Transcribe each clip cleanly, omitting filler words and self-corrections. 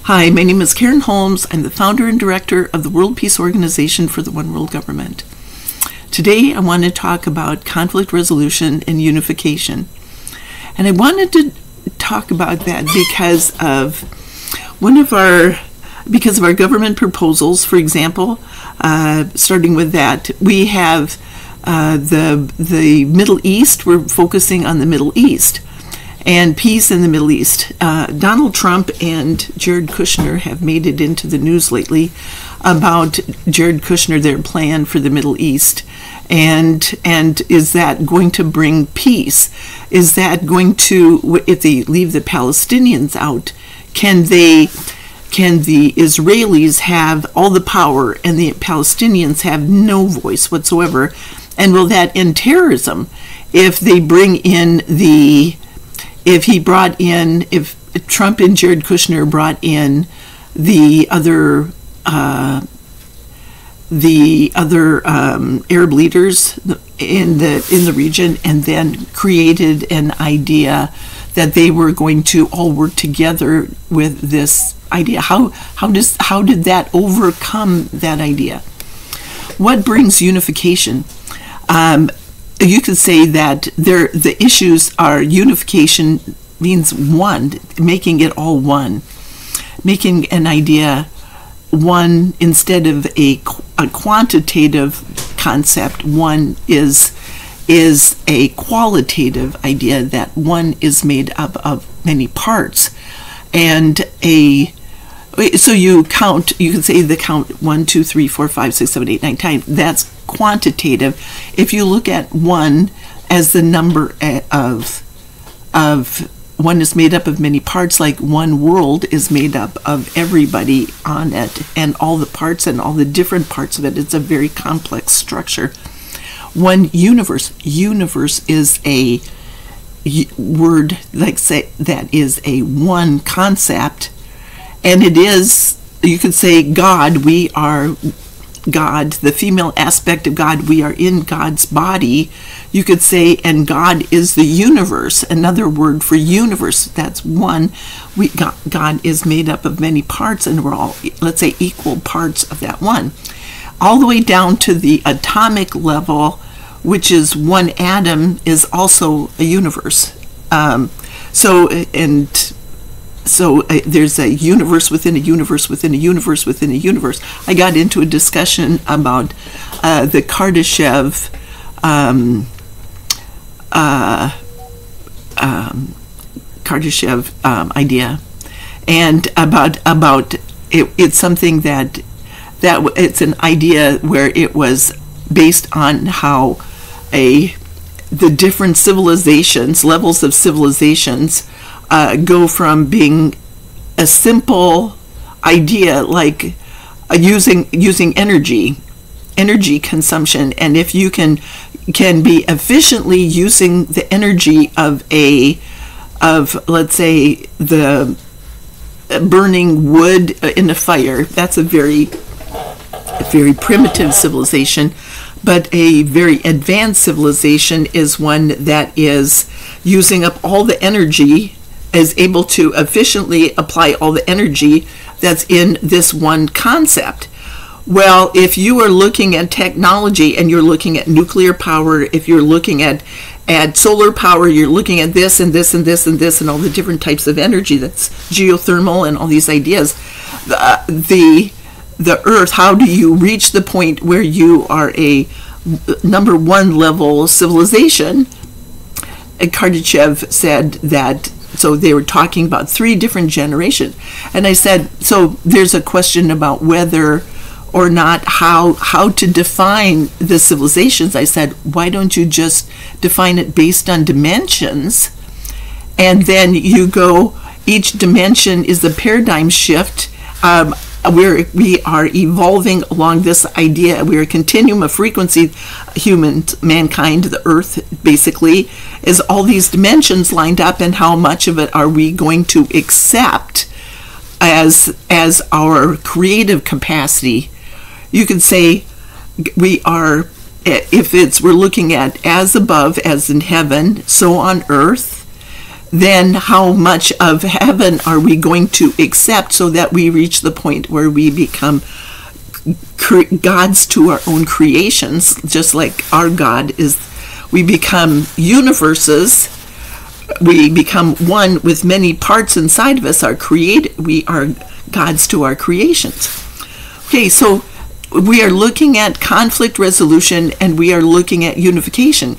Hi, my name is Karen Holmes. I'm the founder and director of the World Peace Organization for the One World Government. Today I want to talk about conflict resolution and unification. And I wanted to talk about that because of our government proposals. For example, starting with that, we have the Middle East. We're focusing on the Middle East and peace in the Middle East. Donald Trump and Jared Kushner have made it into the news lately about Jared Kushner, their plan for the Middle East. And is that going to bring peace? Is that going to, if they leave the Palestinians out, can the Israelis have all the power and the Palestinians have no voice whatsoever? And will that end terrorism if they bring in if Trump and Jared Kushner brought in the other Arab leaders in the region, and then created an idea that they were going to all work together with this idea? How did that overcome that idea? What brings unification? You could say that the issues are unification means one, making it all one, making an idea one instead of a quantitative concept. One is a qualitative idea, that one is made up of many parts, and so you can say the count 1, 2, 3, 4, 5, 6, 7, 8, 9 times. That's quantitative. If you look at one as the number of one is made up of many parts, like one world is made up of everybody on it and all the parts and all the different parts of it. It's a very complex structure. One universe. Universe is a word, like say, that is a one concept, and it is, you could say, God. We are God, the female aspect of God. We are in God's body, you could say, and God is the universe. Another word for universe, that's one. God is made up of many parts, and we're all, let's say, equal parts of that one, all the way down to the atomic level, which is one atom is also a universe. So there's a universe within a universe within a universe within a universe. I got into a discussion about the Kardashev idea, and about it. It's something that it's an idea where it was based on how the different civilizations, levels of civilizations, go from being a simple idea like using energy consumption, and if you can be efficiently using the energy of let's say the burning wood in a fire, that's a very primitive civilization. But a very advanced civilization is one that is using up all the energy, is able to efficiently apply all the energy that's in this one concept. Well, if you are looking at technology and you're looking at nuclear power, if you're looking at solar power, you're looking at this and this and this and this and all the different types of energy, that's geothermal and all these ideas, the earth, how do you reach the point where you are a number one level civilization? And Kardashev said that, so they were talking about 3 different generations. And I said, so there's a question about whether or not how to define the civilizations. I said, why don't you just define it based on dimensions? And then you go, each dimension is a paradigm shift. We are evolving along this idea. We're a continuum of frequency. Mankind, the earth, basically, is all these dimensions lined up, and how much of it are we going to accept as our creative capacity? You could say we are, we're looking at as above as in heaven, so on earth. then how much of heaven are we going to accept so that we reach the point where we become gods to our own creations, just like our God is. We become universes. We become one with many parts inside of us. We are gods to our creations. Okay, so we are looking at conflict resolution, and we are looking at unification.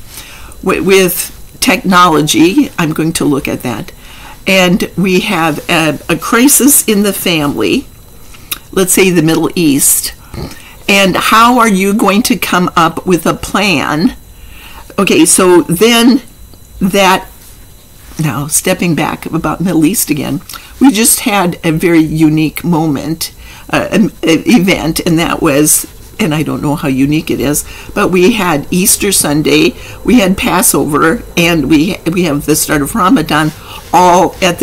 With technology, I'm going to look at that. And we have a crisis in the family, let's say the Middle East. And how are you going to come up with a plan? Okay, so then now stepping back about Middle East again, we just had a very unique moment, an event, and that was, and I don't know how unique it is, but we had Easter Sunday, we had Passover, and we have the start of Ramadan all at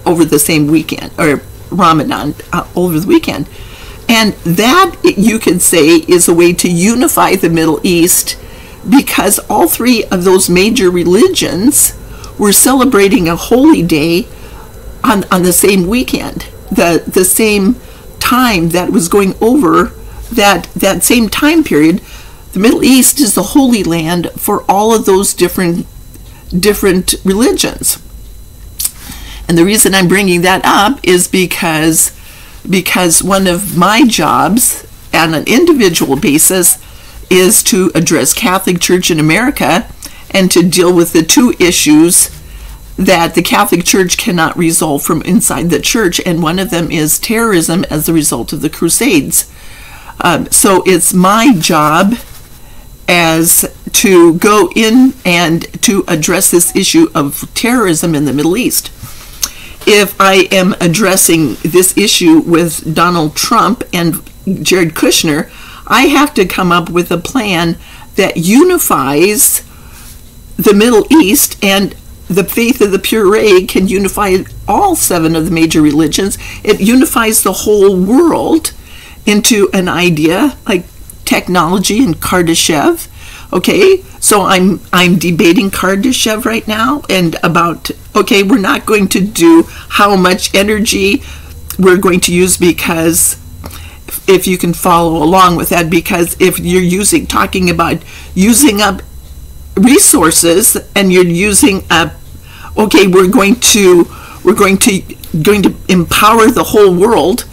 over the same weekend, or Ramadan over the weekend. And that, you could say, is a way to unify the Middle East, because all three of those major religions were celebrating a holy day on the same weekend, the same time that was going over that same time period. The Middle East is the holy land for all of those different religions. And the reason I'm bringing that up is because one of my jobs on an individual basis is to address Catholic Church in America and to deal with the two issues that the Catholic Church cannot resolve from inside the church, and one of them is terrorism as a result of the Crusades. So it's my job as to go in and to address this issue of terrorism in the Middle East. If I am addressing this issue with Donald Trump and Jared Kushner, I have to come up with a plan that unifies the Middle East, and the faith of the Puree can unify all 7 of the major religions. It unifies the whole world into an idea like technology and Kardashev. Okay, so I'm debating Kardashev right now, and about, okay, we're not going to do how much energy we're going to use, because if you can follow along with that, because if you're talking about using up resources, and you're using up, okay, we're going to empower the whole world.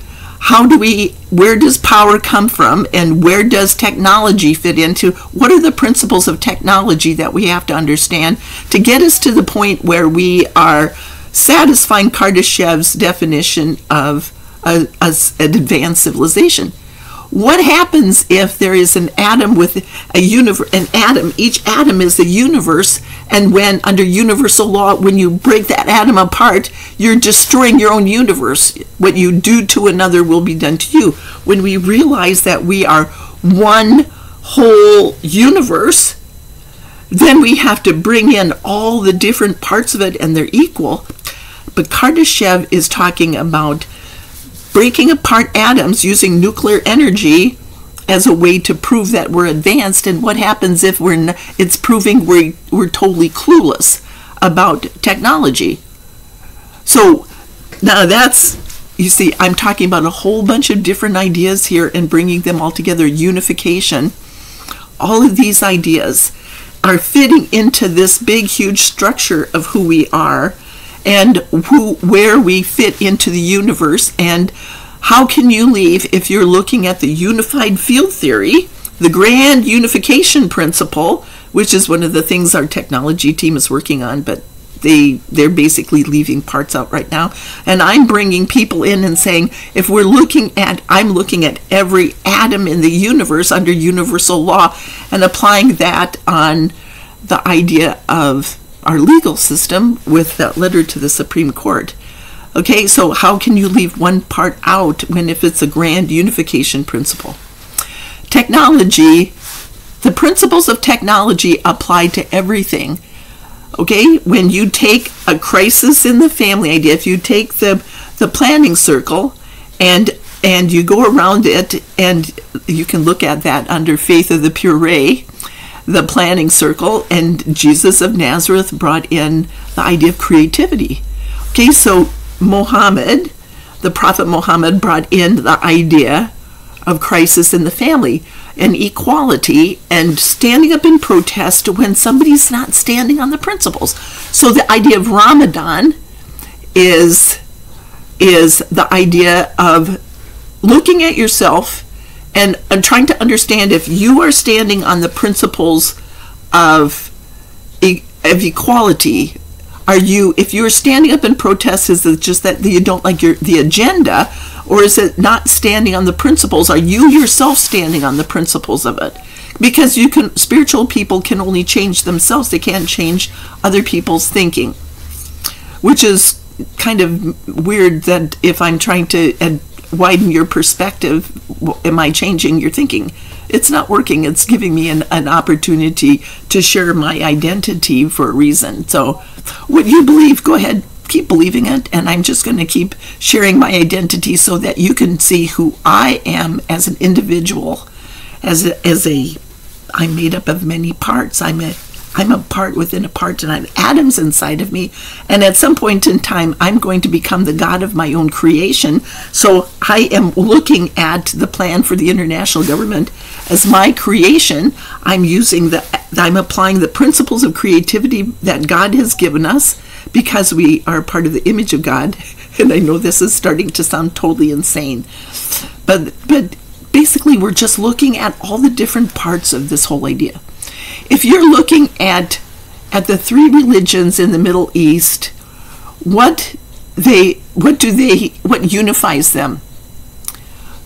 Where does power come from, and where does technology fit into? What are the principles of technology that we have to understand to get us to the point where we are satisfying Kardashev's definition of an advanced civilization? What happens if there is an atom with an atom? Each atom is a universe, and when under universal law, when you break that atom apart, you're destroying your own universe. What you do to another will be done to you. When we realize that we are one whole universe, then we have to bring in all the different parts of it, and they're equal. But Kardashev is talking about breaking apart atoms using nuclear energy as a way to prove that we're advanced. And what happens if it's proving we're totally clueless about technology? So now that's, you see, I'm talking about a whole bunch of different ideas here and bringing them all together. Unification. All of these ideas are fitting into this big, huge structure of who we are, and where we fit into the universe. And how can you leave, if you're looking at the unified field theory, the grand unification principle, which is one of the things our technology team is working on, but they're basically leaving parts out right now. And I'm bringing people in and saying, if I'm looking at every atom in the universe under universal law, and applying that on the idea of our legal system with that letter to the Supreme Court. Okay, so how can you leave one part out if it's a grand unification principle? Technology, the principles of technology apply to everything. Okay, when you take a crisis in the family idea, if you take the planning circle and you go around it, and you can look at that under faith of the Puree, the planning circle, and Jesus of Nazareth brought in the idea of creativity. Okay, so Muhammad, the Prophet Muhammad, brought in the idea of crisis in the family and equality and standing up in protest when somebody's not standing on the principles. So the idea of Ramadan is the idea of looking at yourself and trying to understand if you are standing on the principles of equality. If you're standing up in protest, is it just that you don't like the agenda, or is it not standing on the principles? Are you yourself standing on the principles of it? Because spiritual people can only change themselves. They can't change other people's thinking, which is kind of weird that if I'm trying to widen your perspective, am I changing your thinking? It's not working. It's giving me an opportunity to share my identity for a reason. So what you believe, go ahead, keep believing it, and I'm just going to keep sharing my identity so that you can see who I am as an individual, I'm made up of many parts. I'm a part within a part, and I have atoms inside of me. And at some point in time, I'm going to become the God of my own creation. So I am looking at the plan for the international government as my creation. I'm applying the principles of creativity that God has given us because we are part of the image of God. And I know this is starting to sound totally insane, but basically we're just looking at all the different parts of this whole idea. If you're looking at the three religions in the Middle East, what unifies them?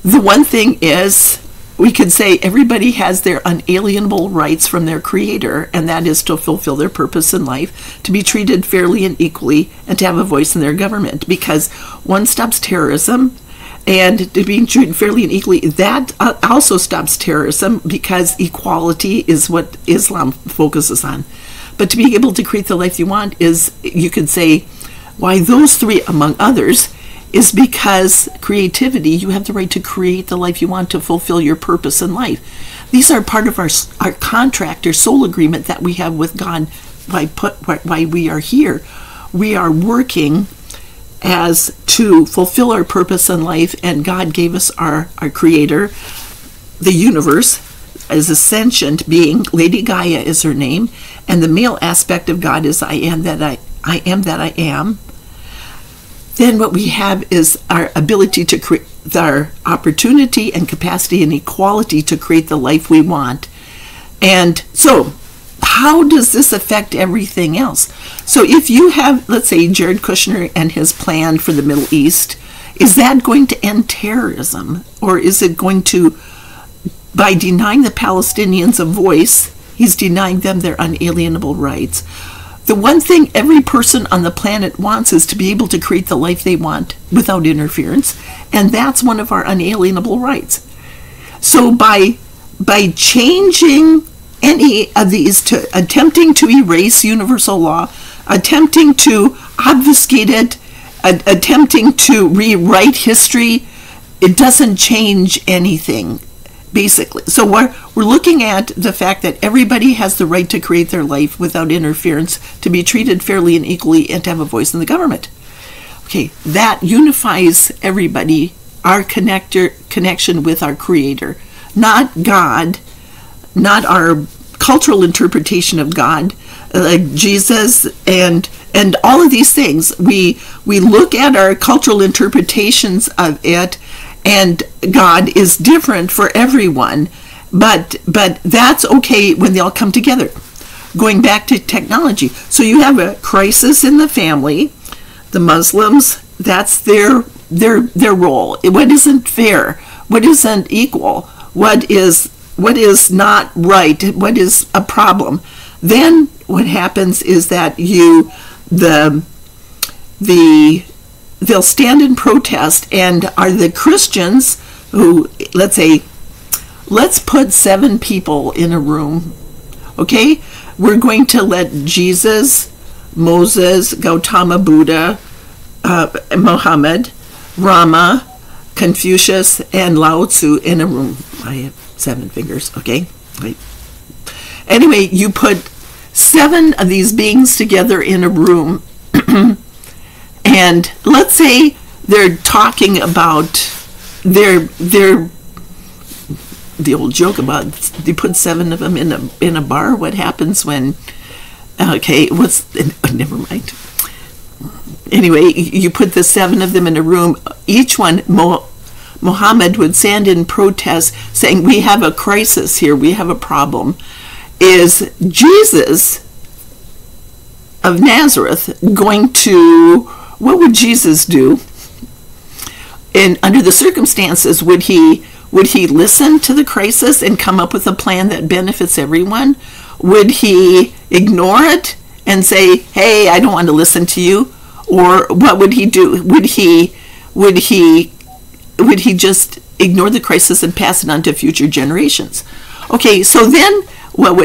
The one thing is, we could say everybody has their unalienable rights from their creator, and that is to fulfill their purpose in life, to be treated fairly and equally, and to have a voice in their government. Because one stops terrorism, and to being treated fairly and equally, that also stops terrorism, because equality is what Islam focuses on. But to be able to create the life you want is, you could say, why those three, among others, is because creativity, you have the right to create the life you want to fulfill your purpose in life. These are part of our contract or soul agreement that we have with God. Why we are here. We are working as to fulfill our purpose in life, and God gave us our creator, the universe, as a sentient being. Lady Gaia is her name, and the male aspect of God is I am that I am that I am. Then what we have is our ability to create, our opportunity and capacity and equality to create the life we want. And so how does this affect everything else? So if you have, let's say, Jared Kushner and his plan for the Middle East, is that going to end terrorism? Or is it going to, by denying the Palestinians a voice, he's denying them their unalienable rights? The one thing every person on the planet wants is to be able to create the life they want without interference, and that's one of our unalienable rights. So by changing any of these, to attempting to erase universal law, attempting to obfuscate it, attempting to rewrite history, it doesn't change anything, basically. So we're looking at the fact that everybody has the right to create their life without interference, to be treated fairly and equally, and to have a voice in the government. Okay, that unifies everybody, our connection with our creator, not God, not our cultural interpretation of God, like Jesus and all of these things. We look at our cultural interpretations of it, and God is different for everyone, but that's okay when they all come together. Going back to technology, so you have a crisis in the family. The Muslims, that's their role. What isn't fair? What isn't equal? What is not right? What is a problem? Then what happens is that they'll stand in protest, and are the Christians who, let's put 7 people in a room, okay? We're going to let Jesus, Moses, Gautama Buddha, Muhammad, Rama, Confucius, and Lao Tzu in a room. I have 7 fingers, okay? Right. Anyway, you put 7 of these beings together in a room, and let's say they're talking about the old joke about you put 7 of them in a bar. What happens when? Okay, never mind. Anyway, you put the 7 of them in a room. Each one, Muhammad would stand in protest, saying, "We have a crisis here. We have a problem. Is Jesus of Nazareth going to? What would Jesus do? And under the circumstances, would he listen to the crisis and come up with a plan that benefits everyone? Would he ignore it and say, 'Hey, I don't want to listen to you'? Or what would he do? Would he just ignore the crisis and pass it on to future generations? Okay, so then what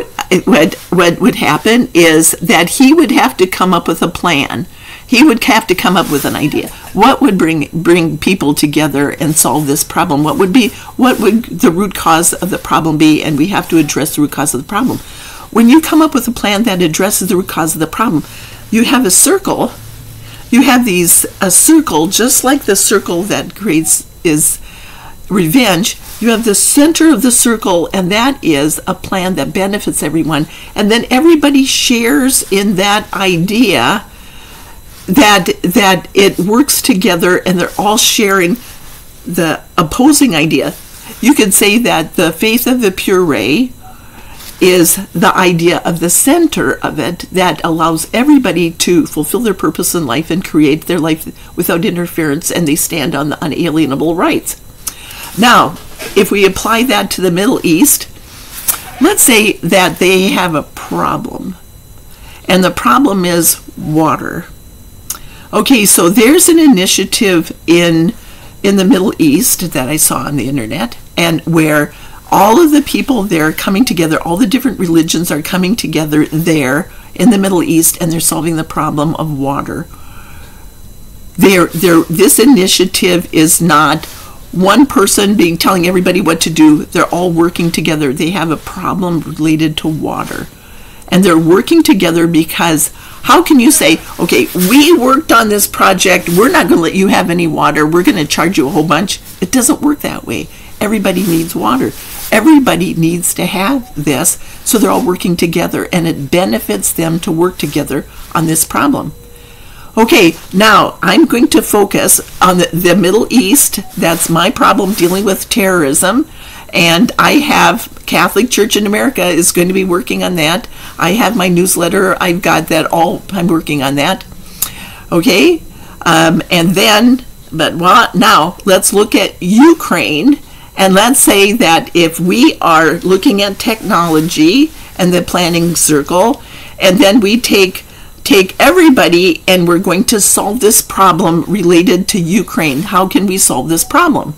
would happen is that he would have to come up with a plan. He would have to come up with an idea. What would bring people together and solve this problem? What would the root cause of the problem be? And we have to address the root cause of the problem. When you come up with a plan that addresses the root cause of the problem, you have a circle. You have a circle, just like the circle that creates is revenge. You have the center of the circle, and that is a plan that benefits everyone. And then everybody shares in that idea that it works together, and they're all sharing the opposing idea. You could say that the faith of the pure ray is the idea of the center of it that allows everybody to fulfill their purpose in life and create their life without interference, and they stand on the unalienable rights. Now, if we apply that to the Middle East, let's say that they have a problem, and the problem is water. Okay, so there's an initiative in the Middle East that I saw on the internet, and where all of the people there are coming together, all the different religions are coming together there in the Middle East, and they're solving the problem of water. This initiative is not one person telling everybody what to do. They're all working together. They have a problem related to water, and they're working together because how can you say, okay, we worked on this project, we're not going to let you have any water, we're going to charge you a whole bunch? It doesn't work that way. Everybody needs water. Everybody needs to have this, so they're all working together, and it benefits them to work together on this problem. Okay, now I'm going to focus on the Middle East. That's my problem, dealing with terrorism. And I have Catholic Church in America is going to be working on that. I have my newsletter. I've got that all. I'm working on that. Okay, now let's look at Ukraine. And let's say that if we are looking at technology and the planning circle, and then we take everybody and we're going to solve this problem related to Ukraine. How can we solve this problem?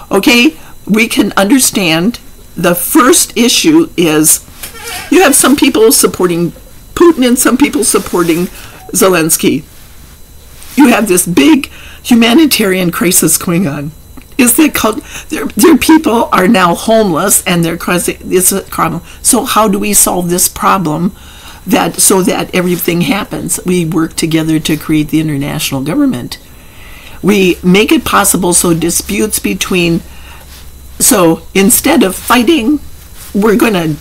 Okay, we can understand the first issue is you have some people supporting Putin and some people supporting Zelensky. You have this big humanitarian crisis going on. Their people are now homeless, and they're causing this problem. So how do we solve this problem so that everything happens? We work together to create the international government. We make it possible so disputes so instead of fighting, we're going to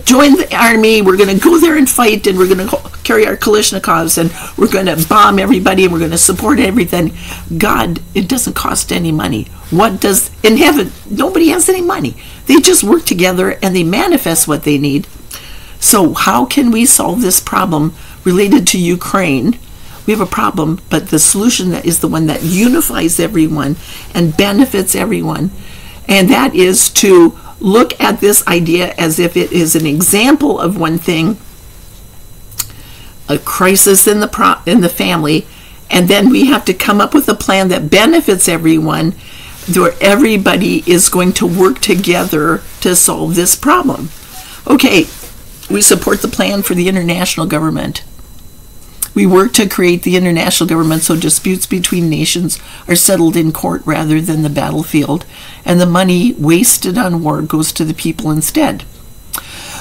join the army, we're going to go there and fight, and we're going to carry our Kalashnikovs, and we're going to bomb everybody, and we're going to support everything. God, it doesn't cost any money. In heaven, nobody has any money. They just work together, and they manifest what they need. So how can we solve this problem related to Ukraine? We have a problem, but the solution is the one that unifies everyone and benefits everyone. And that is to look at this idea as if it is an example of one thing, a crisis in the family, and then we have to come up with a plan that benefits everyone, where everybody is going to work together to solve this problem. Okay, we support the plan for the international government. We work to create the international government so disputes between nations are settled in court rather than the battlefield, and the money wasted on war goes to the people instead.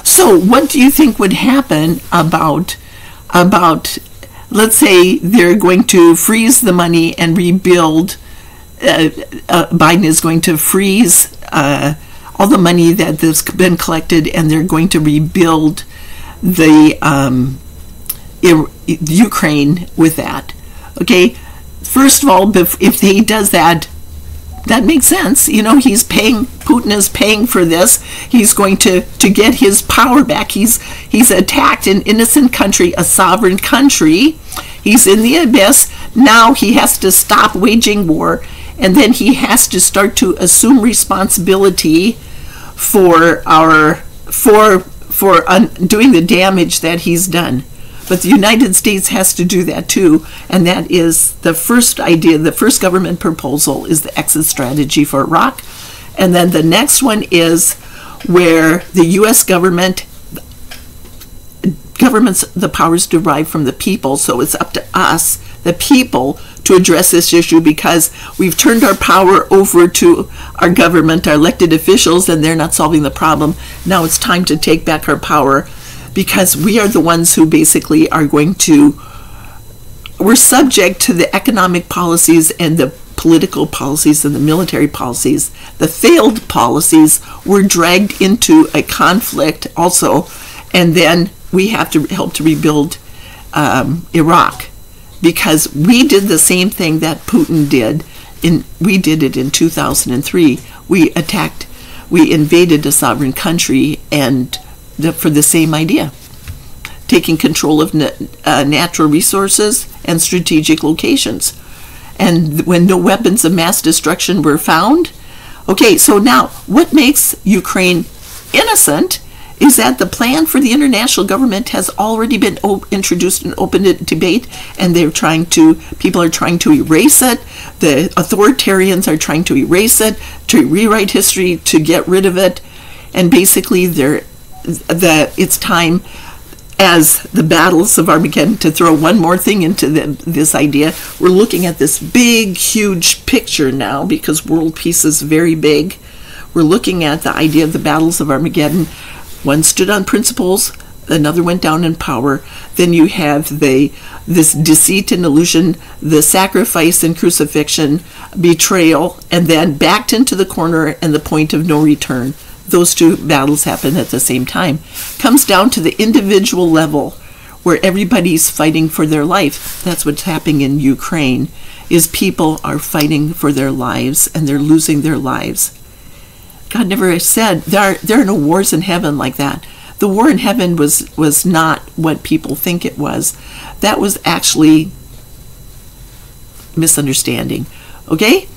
So what do you think would happen about let's say they're going to freeze the money and rebuild, Biden is going to freeze all the money that's been collected, and they're going to rebuild the Ukraine with that. Okay, first of all, if he does that, that makes sense. You know, Putin is paying for this. He's going to get his power back. He's attacked an innocent country, a sovereign country. He's in the abyss. Now he has to stop waging war, and then he has to start to assume responsibility for doing the damage that he's done. But the United States has to do that too, and that is the first idea. The first government proposal is the exit strategy for Iraq, and then the next one is where the U.S. government's the powers derived from the people, so it's up to us, the people, to address this issue, because we've turned our power over to our government, our elected officials, and they're not solving the problem. Now it's time to take back our power, because we are the ones who basically are we're subject to the economic policies and the political policies and the military policies. The failed policies were dragged into a conflict also, and then we have to help to rebuild Iraq, because we did the same thing that Putin did. We did it in 2003. We invaded a sovereign country, and for the same idea, taking control of natural resources and strategic locations. And when no weapons of mass destruction were found, okay, so now what makes Ukraine innocent is that the plan for the international government has already been introduced in open debate, and people are trying to erase it. The authoritarians are trying to erase it, to rewrite history, to get rid of it, and basically it's time, as the battles of Armageddon, to throw one more thing into this idea. We're looking at this big, huge picture now, because world peace is very big. We're looking at the idea of the battles of Armageddon. One stood on principles, another went down in power. Then you have this deceit and illusion, the sacrifice and crucifixion, betrayal, and then backed into the corner and the point of no return. Those two battles happen at the same time. Comes down to the individual level, where everybody's fighting for their life. That's what's happening in Ukraine, is people are fighting for their lives, and they're losing their lives. God never said there are no wars in heaven like that. The war in heaven was not what people think it was. That was actually misunderstanding. Okay?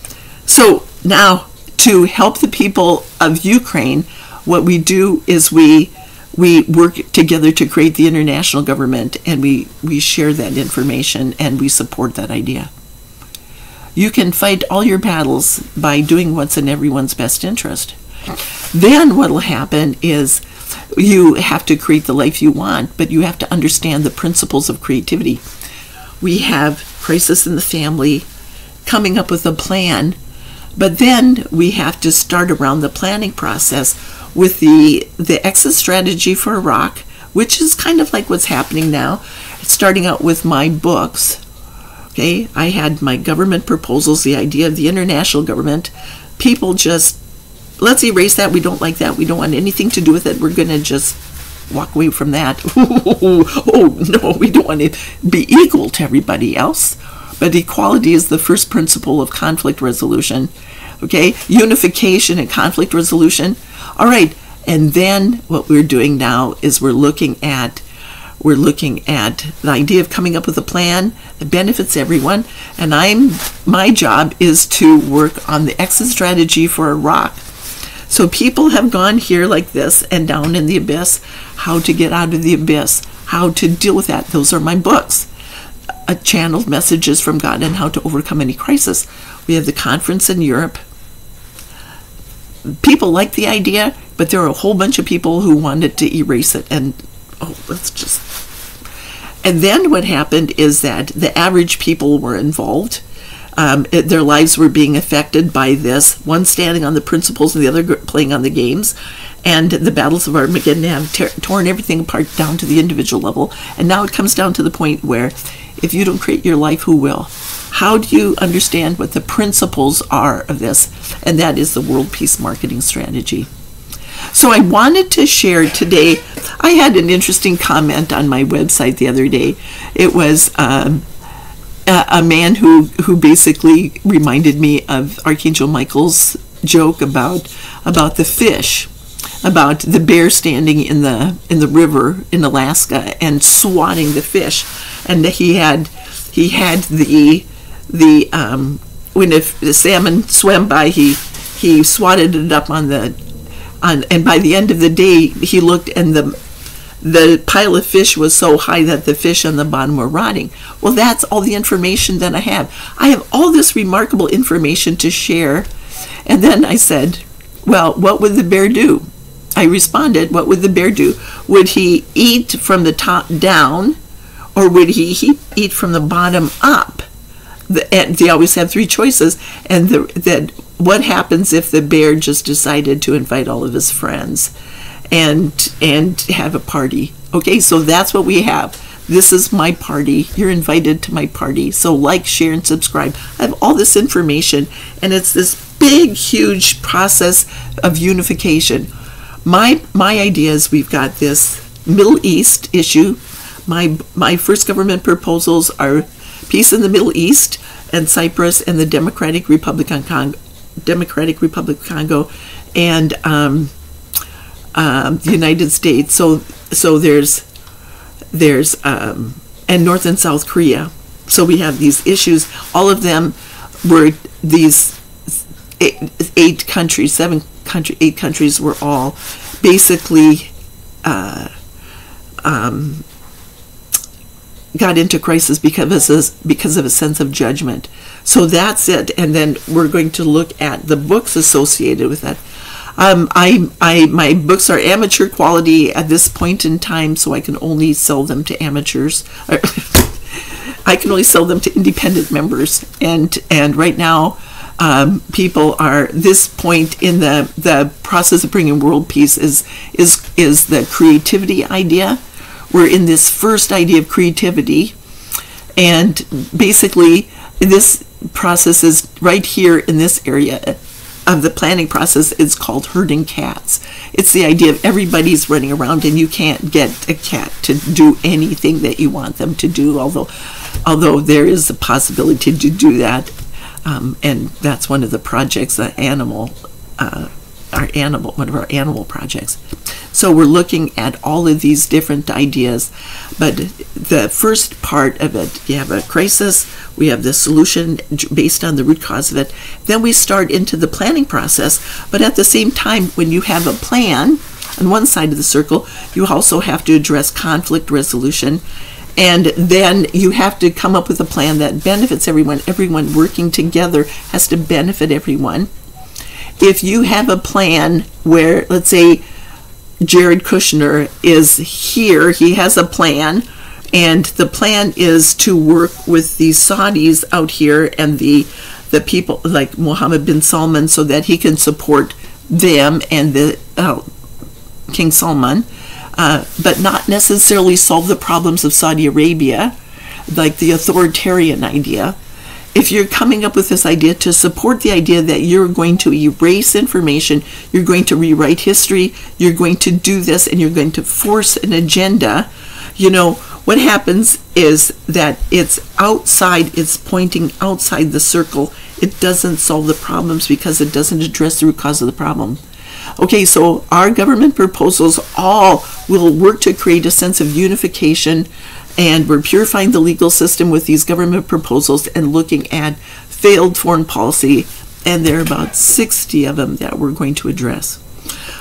So now, to help the people of Ukraine, what we do is we work together to create the international government, and we share that information, and we support that idea. You can fight all your battles by doing what's in everyone's best interest. Then what will happen is you have to create the life you want, but you have to understand the principles of creativity. We have crisis in the family, coming up with a plan, but then we have to start around the planning process with the exit strategy for Iraq, which is kind of like what's happening now, starting out with my books. Okay, I had my government proposals, the idea of the international government. People just, let's erase that. We don't like that. We don't want anything to do with it. We're going to just walk away from that. Oh, no, we don't want to be equal to everybody else. But equality is the first principle of conflict resolution. Okay, unification and conflict resolution. All right, and then what we're doing now is we're looking at the idea of coming up with a plan that benefits everyone. And my job is to work on the exit strategy for Iraq. So people have gone here like this and down in the abyss. How to get out of the abyss, how to deal with that. Those are my books. Channeled messages from God on how to overcome any crisis. We have the conference in Europe. People like the idea, but there are a whole bunch of people who wanted to erase it. And and then what happened is that the average people were involved. Their lives were being affected by this, one standing on the principles and the other playing on the games. and the battles of Armageddon have torn everything apart down to the individual level. And now it comes down to the point where if you don't create your life, who will? How do you understand what the principles are of this? And that is the world peace marketing strategy. So I wanted to share today, I had an interesting comment on my website the other day. It was a man who basically reminded me of Archangel Michael's joke about the fish, about the bear standing in the river in Alaska and swatting the fish, and he had the when the salmon swam by, he swatted it up and by the end of the day he looked, and the pile of fish was so high that the fish on the bottom were rotting. Well, that's all the information that I have. I have all this remarkable information to share. And then I said, well, what would the bear do? I responded, what would the bear do? Would he eat from the top down, or would he eat from the bottom up? And they always have three choices. And what happens if the bear just decided to invite all of his friends and have a party? Okay, so that's what we have. This is my party. You're invited to my party. So like, share, and subscribe. I have all this information, and it's this big, huge process of unification. My idea is we've got this Middle East issue. My first government proposals are peace in the Middle East and Cyprus and the Democratic Republic of Congo, and the United States. So there's and North and South Korea. So we have these issues. All of them were these eight countries were all basically got into crisis because of a sense of judgment. So that's it. And then we're going to look at the books associated with that. My books are amateur quality at this point in time, so I can only sell them to amateurs. I can only sell them to independent members. And right now, people are, this point in the process of bringing world peace is the creativity idea. We're in this first idea of creativity, and basically this process is right here in this area of the planning process. Is called herding cats. It's the idea of everybody's running around and you can't get a cat to do anything that you want them to do, although there is a possibility to do that. And that's one of the projects, one of our animal projects. So we're looking at all of these different ideas, but the first part of it, you have a crisis, we have the solution based on the root cause of it, then we start into the planning process. But at the same time, when you have a plan on one side of the circle, you also have to address conflict resolution. And then you have to come up with a plan that benefits everyone. Everyone working together has to benefit everyone. If you have a plan where, let's say, Jared Kushner is here, he has a plan, and the plan is to work with the Saudis out here and the people like Mohammed bin Salman so that he can support them and the King Salman, but not necessarily solve the problems of Saudi Arabia, like the authoritarian idea. If you're coming up with this idea to support the idea that you're going to erase information, you're going to rewrite history, you're going to do this, and you're going to force an agenda, what happens is that it's pointing outside the circle. It doesn't solve the problems because it doesn't address the root cause of the problem. Okay, so our government proposals all will work to create a sense of unification, and we're purifying the legal system with these government proposals and looking at failed foreign policy, and there are about 60 of them that we're going to address.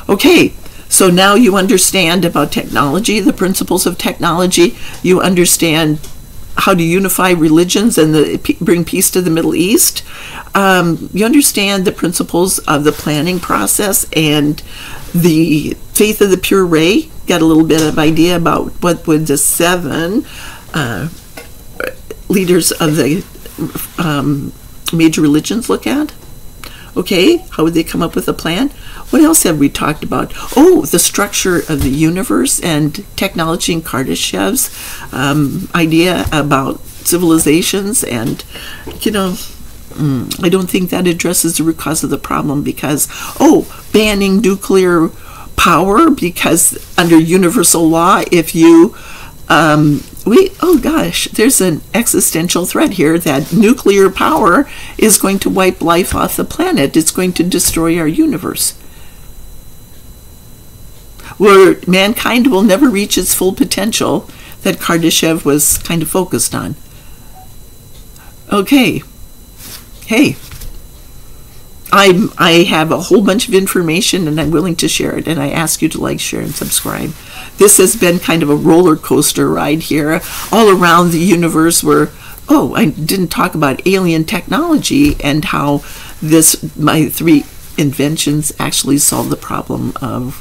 Okay, so now you understand about technology, the principles of technology. You understand how to unify religions and bring peace to the Middle East. You understand the principles of the planning process and the faith of the pure ray. Got a little bit of idea about what would the 7 leaders of the major religions look at. Okay, how would they come up with a plan? What else have we talked about? Oh, the structure of the universe and technology and Kardashev's idea about civilizations. And, you know, I don't think that addresses the root cause of the problem because, banning nuclear power because under universal law, if you there's an existential threat here that nuclear power is going to wipe life off the planet. It's going to destroy our universe, where mankind will never reach its full potential that Kardashev was kind of focused on. Okay. Hey, I have a whole bunch of information and I'm willing to share it, and I ask you to like, share, and subscribe. This has been kind of a roller coaster ride here all around the universe where, I didn't talk about alien technology and how my 3 inventions actually solve the problem of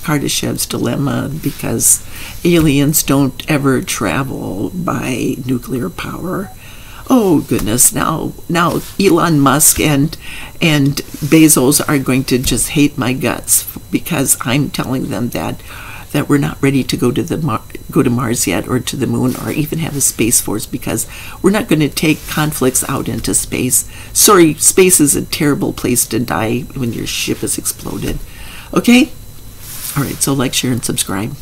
Kardashev's dilemma, because aliens don't ever travel by nuclear power. Oh goodness, now Elon Musk and Bezos are going to just hate my guts because I'm telling them that we're not ready to go to Mars yet, or to the moon, or even have a space force, because we're not going to take conflicts out into space. Sorry, space is a terrible place to die when your ship has exploded. Okay? All right, so like, share, and subscribe.